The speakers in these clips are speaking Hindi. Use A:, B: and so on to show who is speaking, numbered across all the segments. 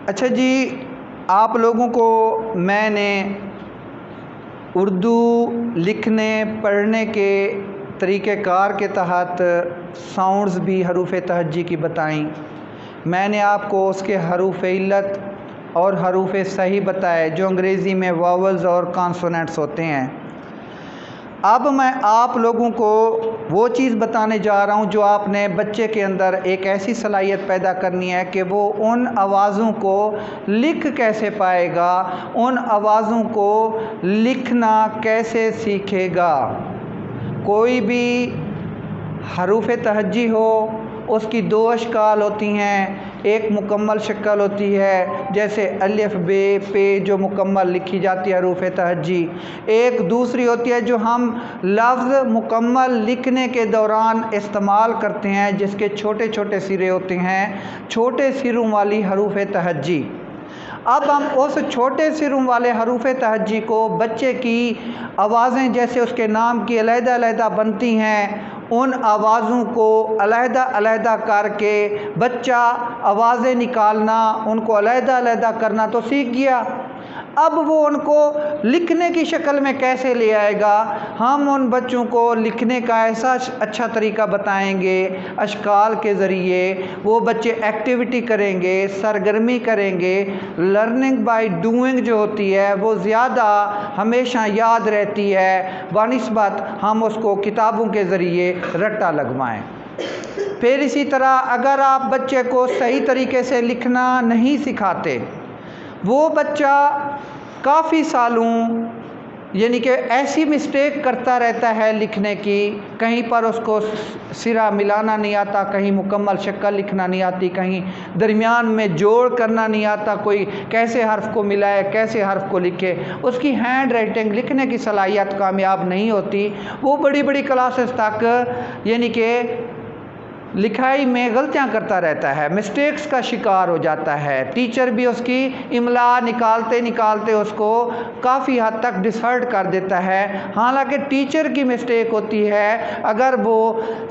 A: अच्छा जी, आप लोगों को मैंने उर्दू लिखने पढ़ने के तरीक़ेकार के तहत साउंड्स भी हरूफ तहज्जी की बताई। मैंने आपको उसके हरूफ इल्लत और हरूफ सही बताए जो अंग्रेज़ी में वावल्स और कॉन्सोनेंट्स होते हैं। अब मैं आप लोगों को वो चीज़ बताने जा रहा हूँ जो आपने बच्चे के अंदर एक ऐसी सलाहियत पैदा करनी है कि वो उन आवाज़ों को लिख कैसे पाएगा, उन आवाज़ों को लिखना कैसे सीखेगा। कोई भी हरूफ तहज्जी हो उसकी दो अशकाल होती हैं। एक मुकम्मल शक्ल होती है जैसे अलिफ बे पे जो मुकम्मल लिखी जाती है हरूफ तहज्जी। एक दूसरी होती है जो हम लफ्ज़ मुकम्मल लिखने के दौरान इस्तेमाल करते हैं जिसके छोटे छोटे सिरे होते हैं, छोटे सिरों वाली हरूफ तहज्जी। अब हम उस छोटे सिरों वाले हरूफ तहज्जी को बच्चे की आवाज़ें जैसे उसके नाम की अलहदा-अलहदा बनती हैं, उन आवाज़ों को अलहदा-अलहदा करके बच्चा आवाज़ें निकालना, उनको अलहदा-अलहदा करना तो सीख गया। अब वो उनको लिखने की शक्ल में कैसे ले आएगा। हम उन बच्चों को लिखने का ऐसा अच्छा तरीका बताएंगे अशकाल के ज़रिए। वो बच्चे एक्टिविटी करेंगे, सरगर्मी करेंगे। लर्निंग बाय डूइंग जो होती है वो ज़्यादा हमेशा याद रहती है बनिस्बत हम उसको किताबों के ज़रिए रट्टा लगवाएं। फिर इसी तरह अगर आप बच्चे को सही तरीके से लिखना नहीं सिखाते, वो बच्चा काफ़ी सालों यानी कि ऐसी मिस्टेक करता रहता है लिखने की, कहीं पर उसको सिरा मिलाना नहीं आता, कहीं मुकम्मल शक्ल लिखना नहीं आती, कहीं दरमियान में जोड़ करना नहीं आता, कोई कैसे हर्फ को मिलाए, कैसे हर्फ को लिखे, उसकी हैंड राइटिंग लिखने की सलाहियत कामयाब नहीं होती। वो बड़ी बड़ी क्लासेस तक यानी कि लिखाई में गलतियां करता रहता है, मिस्टेक्स का शिकार हो जाता है। टीचर भी उसकी इमला निकालते निकालते उसको काफ़ी हद तक डिसहर्ट कर देता है। हालांकि टीचर की मिस्टेक होती है अगर वो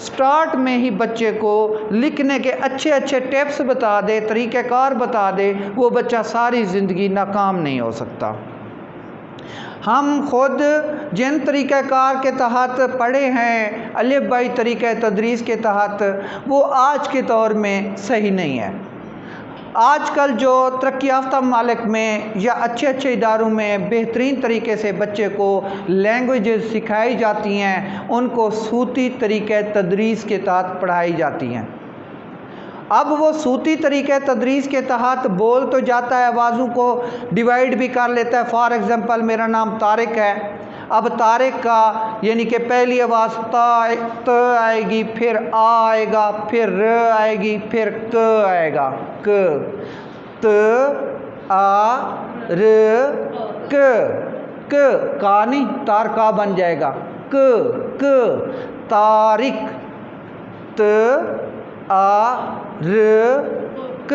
A: स्टार्ट में ही बच्चे को लिखने के अच्छे अच्छे टिप्स बता दे, तरीक़ेकार बता दे, वो बच्चा सारी ज़िंदगी नाकाम नहीं हो सकता। हम खुद जिन तरीक़ेकार के तहत पढ़े हैं अलिफ बाई तरीक़े तदरीस के तहत, वो आज के दौर में सही नहीं है। आजकल जो तरक्की याफ्ता ममालिक में या अच्छे अच्छे इदारों में बेहतरीन तरीके से बच्चे को लैंग्वेजेस सिखाई जाती हैं, उनको सूती तरीक़े तदरीस के तहत पढ़ाई जाती हैं। अब वो सूती तरीक़े तदरीस के तहत बोल तो जाता है, आवाज़ों को डिवाइड भी कर लेता है। फॉर एग्ज़ाम्पल मेरा नाम तारिक है, अब तारिक का यानी कि पहली आवाज़ त आएगी, फिर आ आएगा, फिर र आएगी, फिर क आएगा, क, त आ र क का नहीं तार का बन जाएगा, क तारिक, त आ र क।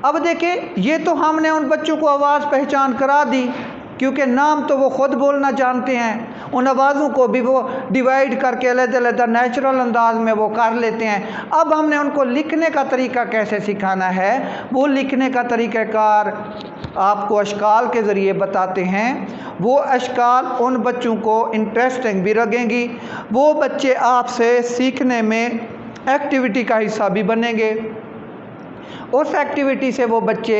A: अब देखिए ये तो हमने उन बच्चों को आवाज़ पहचान करा दी क्योंकि नाम तो वो ख़ुद बोलना जानते हैं, उन आवाज़ों को भी वो डिवाइड करके अलग-अलग नेचुरल अंदाज में वो कर लेते हैं। अब हमने उनको लिखने का तरीका कैसे सिखाना है, वो लिखने का तरीक़ाकार आपको अशकाल के ज़रिए बताते हैं। वो अशकाल उन बच्चों को इंटरेस्टिंग भी लगेंगी, वो बच्चे आपसे सीखने में एक्टिविटी का हिस्सा भी बनेंगे। उस एक्टिविटी से वो बच्चे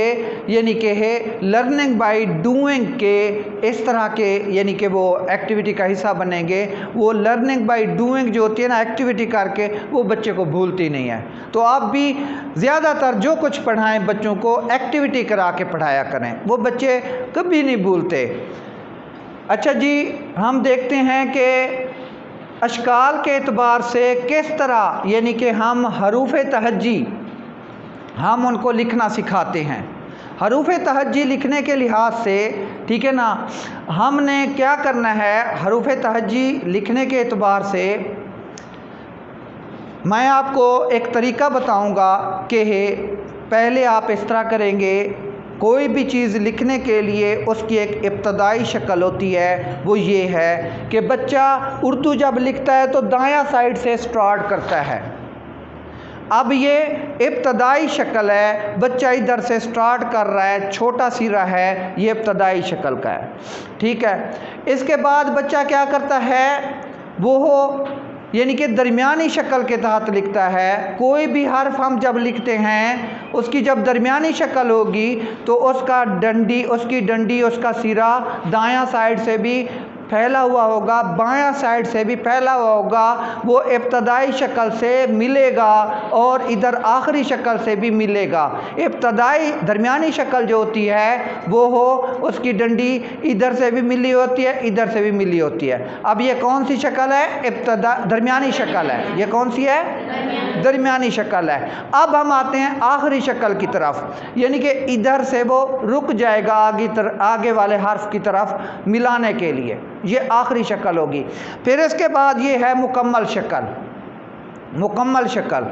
A: यानी कि है लर्निंग बाय डूइंग के इस तरह के यानी कि वो एक्टिविटी का हिस्सा बनेंगे। वो लर्निंग बाय डूइंग जो होती है ना, एक्टिविटी करके वो बच्चे को भूलती नहीं है। तो आप भी ज़्यादातर जो कुछ पढ़ाएं बच्चों को एक्टिविटी करा के पढ़ाया करें, वो बच्चे कभी नहीं भूलते। अच्छा जी, हम देखते हैं कि अशकाल के एतबार से किस तरह यानी कि हम हरूफ तहज्जी हम उनको लिखना सिखाते हैं। हरूफ तहज्जी लिखने के लिहाज से, ठीक है ना, हमने क्या करना है हरूफ तहज्जी लिखने के एतबार से मैं आपको एक तरीका बताऊंगा कि पहले आप इस तरह करेंगे। कोई भी चीज़ लिखने के लिए उसकी एक इब्तदाई शक्ल होती है, वो ये है कि बच्चा उर्दू जब लिखता है तो दायां साइड से स्टार्ट करता है। अब ये इब्तदाई शक्ल है, बच्चा इधर से स्टार्ट कर रहा है, छोटा सिरा है, ये इब्तदाई शक्ल का है। ठीक है, इसके बाद बच्चा क्या करता है, वो यानी कि दरमियानी शक्ल के तहत लिखता है। कोई भी हर्फ हम जब लिखते हैं, उसकी जब दरमियानी शक्ल होगी तो उसकी डंडी उसका सिरा दायां साइड से भी फैला हुआ होगा, बायां साइड से भी फैला हुआ होगा, वो इब्तदाई शक्ल से मिलेगा और इधर आखिरी शक्ल से भी मिलेगा। इब्तदाई दरमियानी शक्ल जो होती है वो हो, उसकी डंडी इधर से भी मिली होती है, इधर से भी मिली होती है। अब ये कौन सी शक्ल है, दरमियानी शक्ल है। ये कौन सी है, दरमियानी शक्ल है। अब हम आते हैं आखिरी शक्ल की तरफ, यानी कि इधर से वो रुक जाएगा आगे वाले हर्फ की तरफ मिलाने के लिए, ये आखिरी शक्ल होगी। फिर इसके बाद ये है मुकम्मल शक्ल। मुकम्मल शक्ल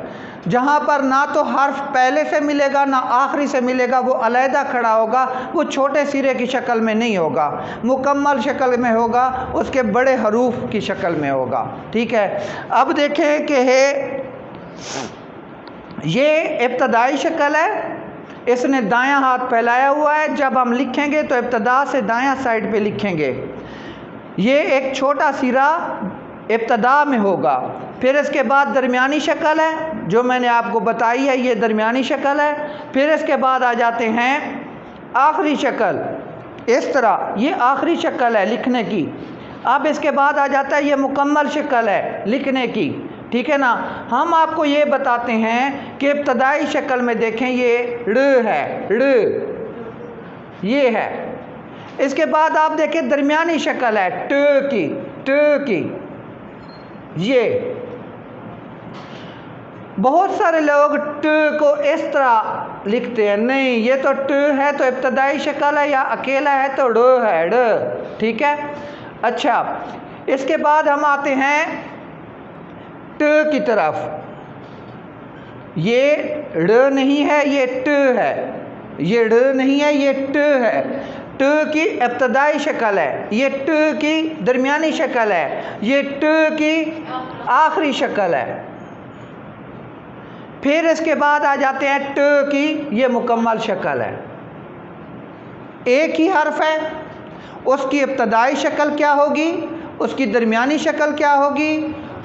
A: जहाँ पर ना तो हर्फ पहले से मिलेगा ना आखिरी से मिलेगा, वो अलहदा खड़ा होगा, वो छोटे सिरे की शक्ल में नहीं होगा, मुकम्मल शक्ल में होगा, उसके बड़े हरूफ की शक्ल में होगा। ठीक है, अब देखें कि ये इब्तदाई शक्ल है, इसने दायां हाथ फैलाया हुआ है। जब हम लिखेंगे तो इब्तदा से दायां साइड पे लिखेंगे। ये एक छोटा सिरा इब्तदा में होगा। फिर इसके बाद दरमियानी शक्ल है जो मैंने आपको बताई है, ये दरमियानी शक्ल है। फिर इसके बाद आ जाते हैं आखिरी शक्ल, इस तरह ये आखिरी शक्ल है लिखने की। अब इसके बाद आ जाता है ये मुकम्मल शक्ल है लिखने की। ठीक है ना, हम आपको ये बताते हैं कि इब्तदाई शक्ल में देखें ये ड़ है, ड़ ये है। इसके बाद आप देखें दरमियानी शक्ल है ट की ये। बहुत सारे लोग ट को इस तरह लिखते हैं, नहीं ये तो ट है तो इब्तदाई शक्ल है, या अकेला है तो ड़ है, ड़। ठीक है, अच्छा इसके बाद हम आते हैं ट की तरफ। ये ड़ नहीं है, ये ट है, ये ड़ नहीं है, ये ट है। ट की इब्तदाई शक्ल है, ये ट की दरमियानी शक्ल है, ये ट की आखिरी शक्ल है। फिर इसके बाद आ जाते हैं ट की ये मुकम्मल शक्ल है। एक ही हर्फ है, उसकी इब्तदाई शक्ल क्या होगी, उसकी दरमियानी शक्ल क्या होगी,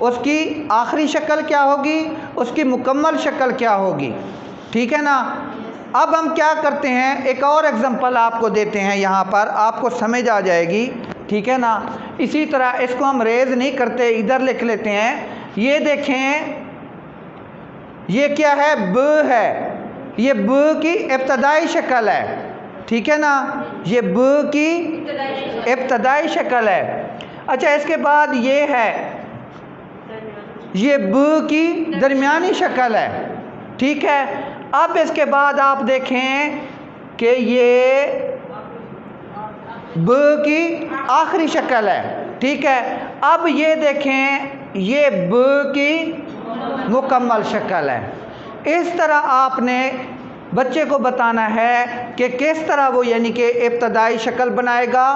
A: उसकी आखिरी शक्ल क्या होगी, उसकी मुकम्मल शक्ल क्या होगी। ठीक है ना। अब हम क्या करते हैं, एक और एग्जांपल आपको देते हैं, यहाँ पर आपको समझ आ जाएगी। ठीक है ना। इसी तरह इसको हम रेज नहीं करते, इधर लिख लेते हैं। ये देखें, ये क्या है, ब है, ये ब की इब्तदाई शक्ल है। ठीक है ना, ये ब की इब्तदाई शक्ल है। अच्छा इसके बाद ये है, ये ब की दरमियानी शक्ल है। ठीक है, अब इसके बाद आप देखें कि ये ब की आखिरी शक्ल है। ठीक है, अब ये देखें ये ब की मुकम्मल शक्ल है। इस तरह आपने बच्चे को बताना है कि किस तरह वो यानी कि इब्तदाई शक्ल बनाएगा,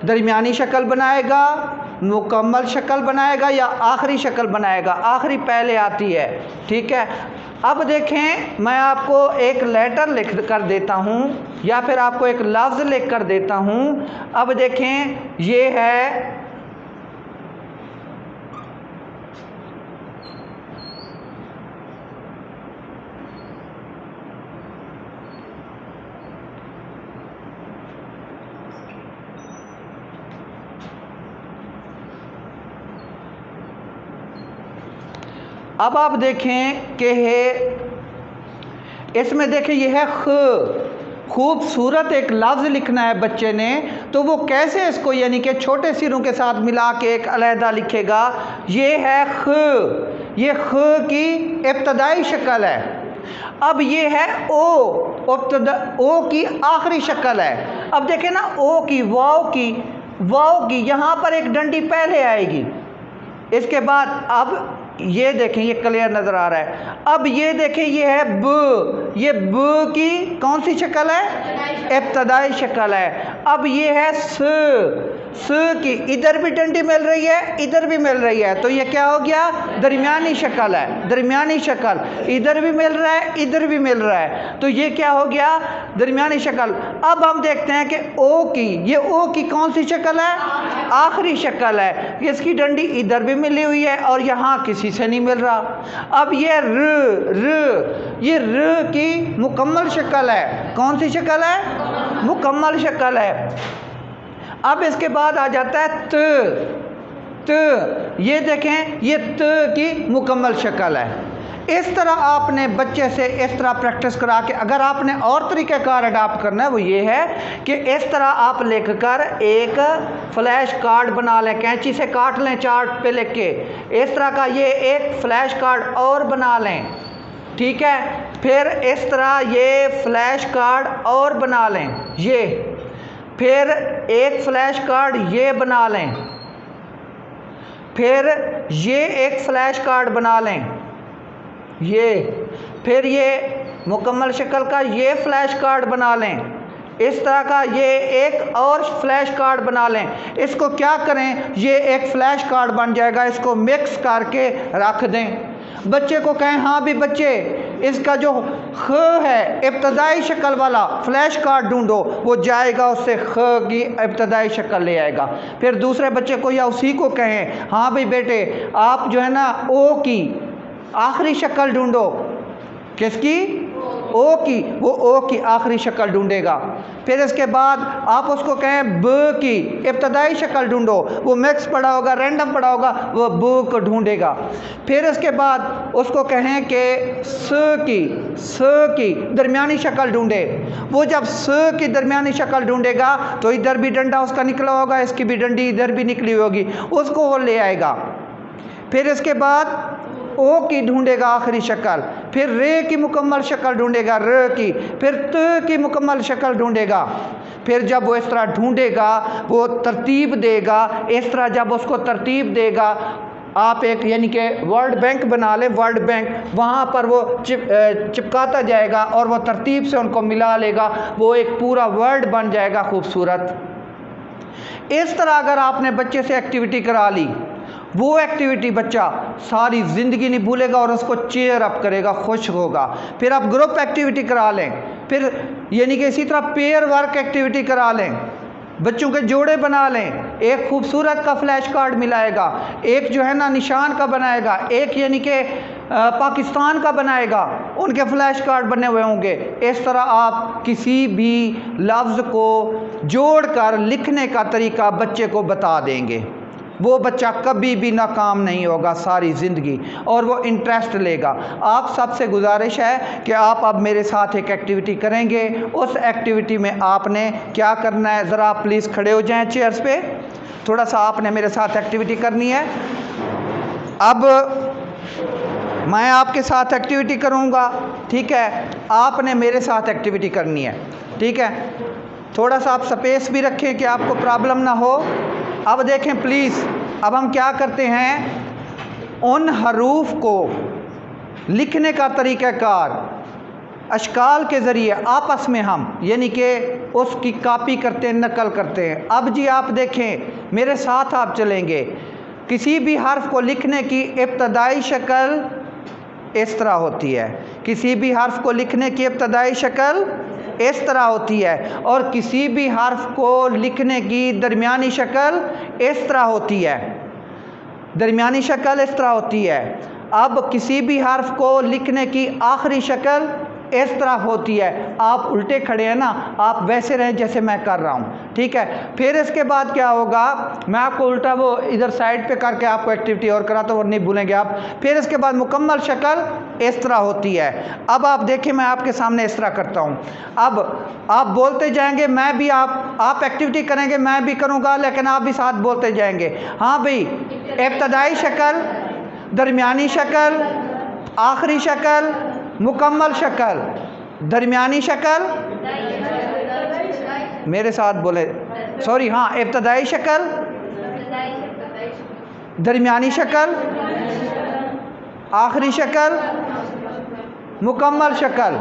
A: दरमियानी शक्ल बनाएगा, मुकम्मल शक्ल बनाएगा या आखिरी शक्ल बनाएगा। आखिरी पहले आती है। ठीक है, अब देखें मैं आपको एक लेटर लिख कर देता हूँ या फिर आपको एक लफ्ज़ लिख कर देता हूँ। अब देखें ये है अब आप देखें कि इसमें देखें यह है ख। खूबसूरत एक लफ्ज़ लिखना है बच्चे ने, तो वो कैसे इसको यानी कि छोटे सिरों के साथ मिला के एक अलहदा लिखेगा। ये है ख, ये ख की इब्तदाई शक्ल है। अब ये है ओ, ओ की आखिरी शक्ल है। अब देखें ना, ओ की वाव की यहाँ पर एक डंडी पहले आएगी। इसके बाद अब ये देखें, ये क्लियर नज़र आ रहा है। अब ये देखें ये है ब, ये ब की कौन सी शक्ल है, इब्तदाई शक्ल है। अब ये है स, स की इधर भी डंडी मिल रही है, इधर भी मिल रही है, तो ये क्या हो गया? दरमियानी शक्ल है। दरमियानी शक्ल, इधर भी मिल रहा है, इधर भी मिल रहा है, तो ये क्या हो गया? दरमियानी शक्ल। अब हम देखते हैं कि ओ की, ये ओ की कौन सी शक्ल है? आखिरी शक्ल है। इसकी डंडी इधर भी मिली हुई है और यहाँ किसी से नहीं मिल रहा। अब ये ये र की मुकम्मल शक्ल है। कौन सी शक्ल है? मुकम्मल शक्ल है। अब इसके बाद आ जाता है त। ये देखें, ये त की मुकम्मल शक्ल है। इस तरह आपने बच्चे से इस तरह प्रैक्टिस करा के, अगर आपने और तरीक़ाकार अडाप्ट करना है वो ये है कि इस तरह आप लिख कर एक फ्लैश कार्ड बना लें, कैंची से काट लें चार्ट पे लिख के, इस तरह का ये एक फ्लैश कार्ड और बना लें, ठीक है। फिर इस तरह ये फ्लैश कार्ड और बना लें, ये फिर एक फ्लैश कार्ड ये बना लें, फिर ये एक फ्लैश कार्ड बना लें, ये फिर ये मुकम्मल शक्ल का ये फ्लैश कार्ड बना लें, इस तरह का ये एक और फ्लैश कार्ड बना लें। इसको क्या करें, ये एक फ्लैश कार्ड बन जाएगा, इसको मिक्स करके रख दें। बच्चे को कहें, हाँ भी बच्चे इसका जो ख है इब्तदाई शक्ल वाला फ्लैश कार्ड ढूंढो, वो जाएगा उससे ख की इब्तदाई शक्ल ले आएगा। फिर दूसरे बच्चे को या उसी को कहें, हाँ भाई बेटे आप जो है ना ओ की आखिरी शक्ल ढूंढो। किसकी? ओ की। वो ओ की आखिरी शक्ल ढूंढेगा। फिर इसके बाद आप उसको कहें ब की इब्तदाई शक्ल ढूंढो, वो मिक्स पड़ा होगा, रैंडम पड़ा होगा, वो ब को ढूंढेगा। फिर इसके बाद उसको कहें कि स की दरमियानी शक्ल ढूंढे, वो जब स की दरमियानी शक्ल ढूंढेगा तो इधर भी डंडा उसका निकला होगा, इसकी भी डंडी इधर भी निकली होगी, उसको वो ले आएगा। फिर इसके बाद ओ की ढूंढेगा आखिरी शक्ल, फिर रे की मुकम्मल शक्ल ढूंढेगा र की, फिर त की मुकम्मल शक्ल ढूंढेगा। फिर जब वो इस तरह ढूंढेगा वो तरतीब देगा। इस तरह जब उसको तरतीब देगा, आप एक यानी कि वर्ड बैंक बना लें, वर्ड बैंक, वहाँ पर वो चिपकाता जाएगा और वो तरतीब से उनको मिला लेगा, वो एक पूरा वर्ड बन जाएगा खूबसूरत। इस तरह अगर आपने बच्चे से एक्टिविटी करा ली, वो एक्टिविटी बच्चा सारी ज़िंदगी नहीं भूलेगा और उसको चेयर अप करेगा, खुश होगा। फिर आप ग्रुप एक्टिविटी करा लें, फिर यानी कि इसी तरह पेयर वर्क एक्टिविटी करा लें, बच्चों के जोड़े बना लें, एक खूबसूरत का फ्लैश कार्ड मिलाएगा, एक जो है ना निशान का बनाएगा, एक यानी कि पाकिस्तान का बनाएगा, उनके फ्लैश कार्ड बने हुए होंगे। इस तरह आप किसी भी लफ्ज़ को जोड़कर लिखने का तरीका बच्चे को बता देंगे, वो बच्चा कभी भी नाकाम नहीं होगा सारी ज़िंदगी और वो इंटरेस्ट लेगा। आप सबसे गुजारिश है कि आप अब मेरे साथ एक एक्टिविटी करेंगे। उस एक्टिविटी में आपने क्या करना है, ज़रा आप प्लीज़ खड़े हो जाएं चेयर्स पे, थोड़ा सा आपने मेरे साथ एक्टिविटी करनी है। अब मैं आपके साथ एक्टिविटी करूँगा, ठीक है, आपने मेरे साथ एक्टिविटी करनी है, ठीक है। थोड़ा सा आप स्पेस भी रखें कि आपको प्रॉब्लम ना हो। अब देखें प्लीज़, अब हम क्या करते हैं, उन हरूफ को लिखने का तरीक़ाकार अशकाल के ज़रिए आपस में हम यानी कि उसकी कॉपी करते हैं, नकल करते हैं। अब जी आप देखें, मेरे साथ आप चलेंगे। किसी भी हर्फ को लिखने की इब्तदाई शक्ल इस तरह होती है, किसी भी हर्फ को लिखने की इब्तदाई शक्ल इस तरह होती है, और किसी भी हर्फ को लिखने की दरमियानी शक्ल इस तरह होती है, दरमियानी शक्ल इस तरह होती है। अब किसी भी हर्फ को लिखने की आखिरी शक्ल इस तरह होती है। आप उल्टे खड़े हैं ना, आप वैसे रहें जैसे मैं कर रहा हूँ, ठीक है। फिर इसके बाद क्या होगा, मैं आपको उल्टा वो इधर साइड पे करके आपको एक्टिविटी और कराता हूँ, नहीं भूलेंगे आप। फिर इसके बाद मुकम्मल शक्ल इस तरह होती है। अब आप देखिए, मैं आपके सामने इस तरह करता हूँ। अब आप बोलते जाएंगे, मैं भी आप एक्टिविटी करेंगे, मैं भी करूँगा, लेकिन आप भी साथ बोलते जाएंगे। हाँ भाई, इब्तदाई शक्ल, दरमियानी शक्ल, आखिरी शक्ल, मुकम्मल शक्ल, दरमियानी शक्ल, मेरे साथ बोले, सॉरी, हाँ, इब्तदाई शक्ल, दरमियानी शक्ल, आखिरी शक्ल, मुकम्मल शक्ल।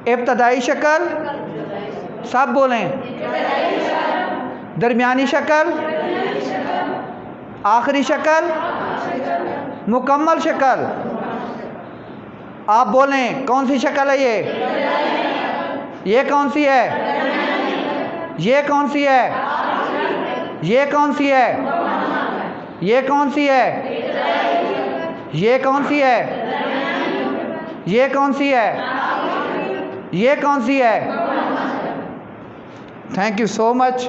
A: इब्तदाई शक्ल, सब बोलें, दरमियानी शक्ल, आखिरी शक्ल, मुकम्मल शक्ल। आप बोलें कौन सी शक्ल है ये कौन सी है, ये कौन सी है, ये कौन सी है, ये कौन सी है, ये कौन सी है, ये कौन सी है, ये कौन सी है। Thank you so much.